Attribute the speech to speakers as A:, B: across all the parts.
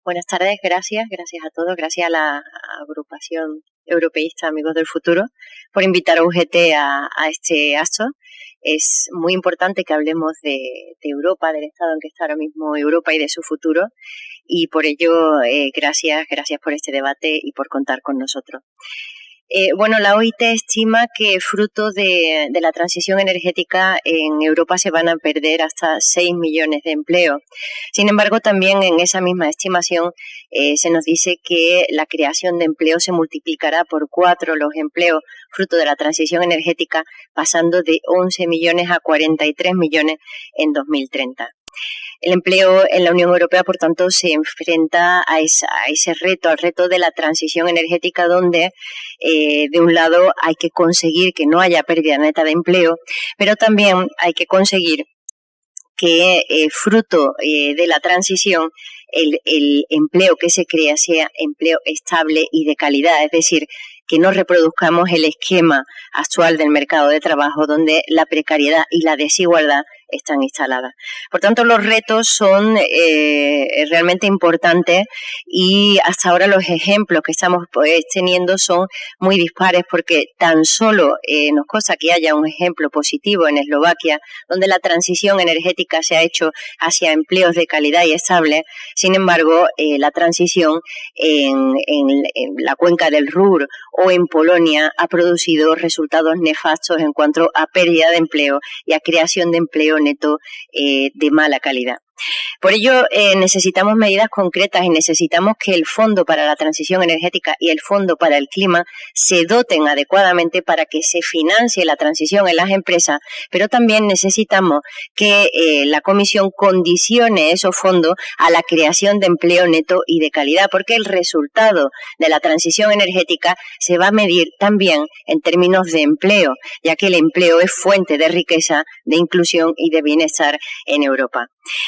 A: Buenas tardes, gracias a todos, gracias a la agrupación europeísta Amigos del Futuro por invitar a UGT a este acto. Es muy importante que hablemos de Europa, del estado en que está ahora mismo Europa y de su futuro, y por ello gracias por este debate y por contar con nosotros. La OIT estima que fruto de la transición energética en Europa se van a perder hasta 6 millones de empleos. Sin embargo, también en esa misma estimación se nos dice que la creación de empleo se multiplicará por 4 los empleos fruto de la transición energética, pasando de 11 millones a 43 millones en 2030. El empleo en la Unión Europea, por tanto, se enfrenta a ese reto, al reto de la transición energética, donde de un lado hay que conseguir que no haya pérdida neta de empleo, pero también hay que conseguir que fruto de la transición el empleo que se crea sea empleo estable y de calidad, es decir, que no reproduzcamos el esquema actual del mercado de trabajo donde la precariedad y la desigualdad están instaladas. Por tanto, los retos son realmente importantes y hasta ahora los ejemplos que estamos teniendo son muy dispares, porque tan solo nos consta que haya un ejemplo positivo en Eslovaquia, donde la transición energética se ha hecho hacia empleos de calidad y estable. Sin embargo, la transición en la cuenca del Ruhr o en Polonia ha producido resultados nefastos en cuanto a pérdida de empleo y a creación de empleo neto de mala calidad. Por ello, necesitamos medidas concretas y necesitamos que el Fondo para la Transición Energética y el Fondo para el Clima se doten adecuadamente para que se financie la transición en las empresas, pero también necesitamos que la Comisión condicione esos fondos a la creación de empleo neto y de calidad, porque el resultado de la transición energética se va a medir también en términos de empleo, ya que el empleo es fuente de riqueza, de inclusión y de bienestar en Europa.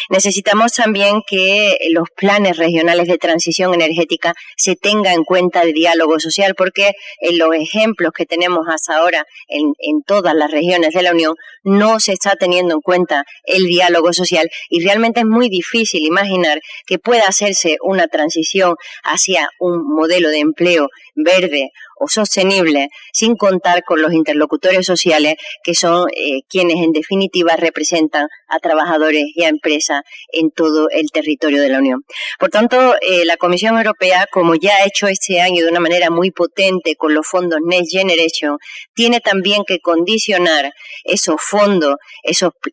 A: Necesitamos también que los planes regionales de transición energética se tenga en cuenta el diálogo social, porque en los ejemplos que tenemos hasta ahora en todas las regiones de la Unión no se está teniendo en cuenta el diálogo social y realmente es muy difícil imaginar que pueda hacerse una transición hacia un modelo de empleo verde o sostenible sin contar con los interlocutores sociales, que son quienes en definitiva representan a trabajadores y a empresas en todo el territorio de la Unión. Por tanto, la Comisión Europea, como ya ha hecho este año de una manera muy potente con los fondos Next Generation, tiene también que condicionar esos fondos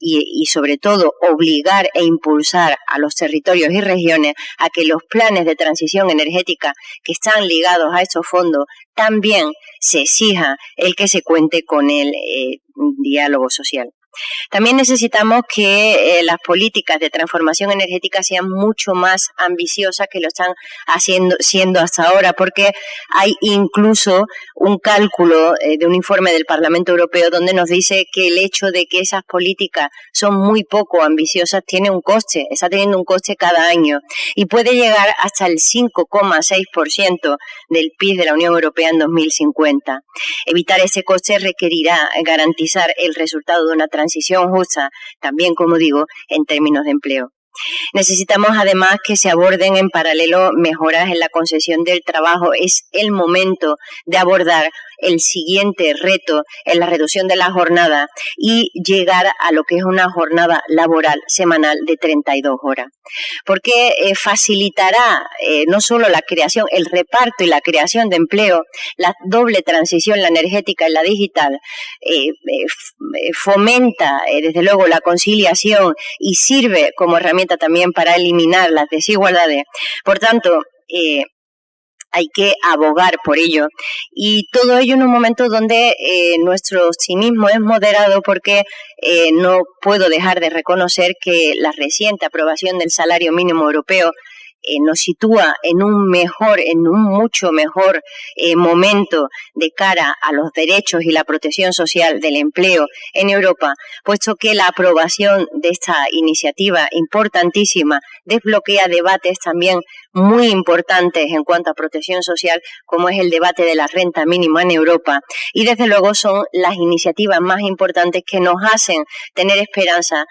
A: y sobre todo obligar e impulsar a los territorios y regiones a que los planes de transición energética que están ligados a esos fondos también se exija el que se cuente con el diálogo social. También necesitamos que las políticas de transformación energética sean mucho más ambiciosas que lo están siendo hasta ahora, porque hay incluso un cálculo de un informe del Parlamento Europeo donde nos dice que el hecho de que esas políticas son muy poco ambiciosas tiene un coste, está teniendo un coste cada año y puede llegar hasta el 5,6% del PIB de la Unión Europea en 2050. Evitar ese coste requerirá garantizar el resultado de una transición justa, también, como digo, en términos de empleo. Necesitamos además que se aborden en paralelo mejoras en la concesión del trabajo. Es el momento de abordar el siguiente reto en la reducción de la jornada y llegar a lo que es una jornada laboral semanal de 32 horas. Porque facilitará no solo la creación, el reparto y la creación de empleo, la doble transición, la energética y la digital, fomenta desde luego la conciliación y sirve como herramienta también para eliminar las desigualdades. Por tanto, hay que abogar por ello, y todo ello en un momento donde nuestro optimismo es moderado, porque no puedo dejar de reconocer que la reciente aprobación del salario mínimo europeo nos sitúa en un mucho mejor momento de cara a los derechos y la protección social del empleo en Europa, puesto que la aprobación de esta iniciativa importantísima desbloquea debates también muy importantes en cuanto a protección social, como es el debate de la renta mínima en Europa, y desde luego son las iniciativas más importantes que nos hacen tener esperanza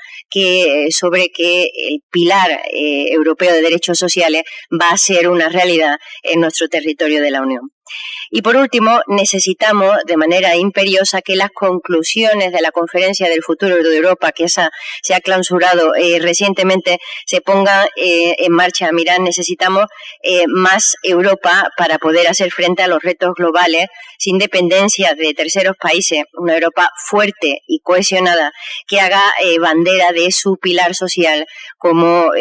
A: sobre que el pilar europeo de derechos sociales sociales va a ser una realidad en nuestro territorio de la Unión. Y por último, necesitamos de manera imperiosa que las conclusiones de la Conferencia del Futuro de Europa, que esa se ha clausurado recientemente, se pongan en marcha. Mirad, necesitamos más Europa para poder hacer frente a los retos globales sin dependencia de terceros países, una Europa fuerte y cohesionada que haga bandera de su pilar social como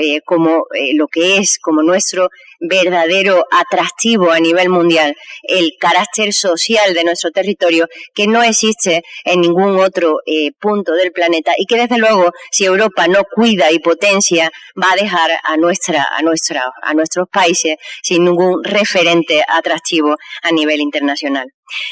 A: lo que es, como nuestro verdadero atractivo a nivel mundial, el carácter social de nuestro territorio que no existe en ningún otro punto del planeta y que desde luego si Europa no cuida y potencia va a dejar a nuestros países sin ningún referente atractivo a nivel internacional.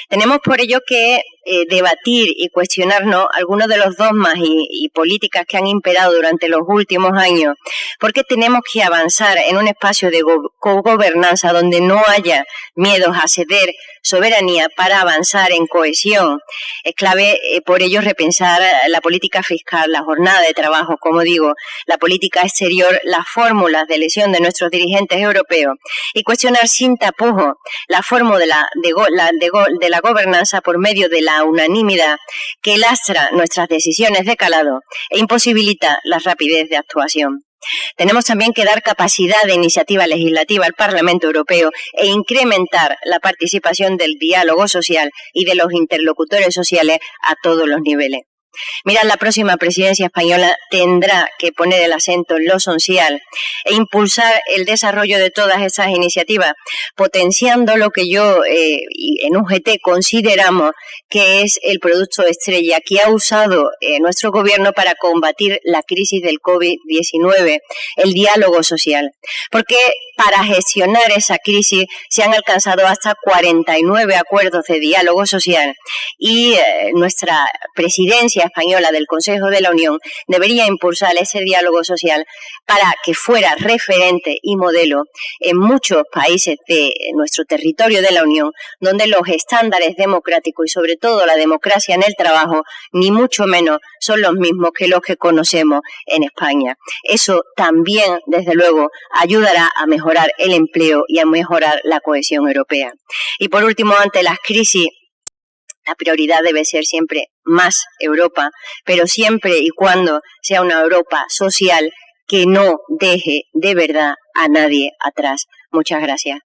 A: Tenemos por ello que debatir y cuestionarnos algunos de los dogmas y políticas que han imperado durante los últimos años, porque tenemos que avanzar en un espacio de cogobernanza donde no haya miedos a ceder soberanía para avanzar en cohesión. Es clave por ello repensar la política fiscal, la jornada de trabajo, como digo, la política exterior, las fórmulas de elección de nuestros dirigentes europeos y cuestionar sin tapujos la fórmula de la gobernanza por medio de la unanimidad que lastra nuestras decisiones de calado e imposibilita la rapidez de actuación. Tenemos también que dar capacidad de iniciativa legislativa al Parlamento Europeo e incrementar la participación del diálogo social y de los interlocutores sociales a todos los niveles. Mirad, la próxima presidencia española tendrá que poner el acento en lo social e impulsar el desarrollo de todas esas iniciativas, potenciando lo que yo en UGT consideramos que es el producto estrella que ha usado nuestro gobierno para combatir la crisis del COVID-19, el diálogo social. Porque para gestionar esa crisis se han alcanzado hasta 49 acuerdos de diálogo social y nuestra presidencia española del Consejo de la Unión debería impulsar ese diálogo social para que fuera referente y modelo en muchos países de nuestro territorio de la Unión, donde los estándares democráticos y sobre todo la democracia en el trabajo, ni mucho menos son los mismos que los que conocemos en España. Eso también, desde luego, ayudará a mejorar el empleo y a mejorar la cohesión europea. Y por último, ante las crisis, la prioridad debe ser siempre más Europa, pero siempre y cuando sea una Europa social que no deje de verdad a nadie atrás. Muchas gracias.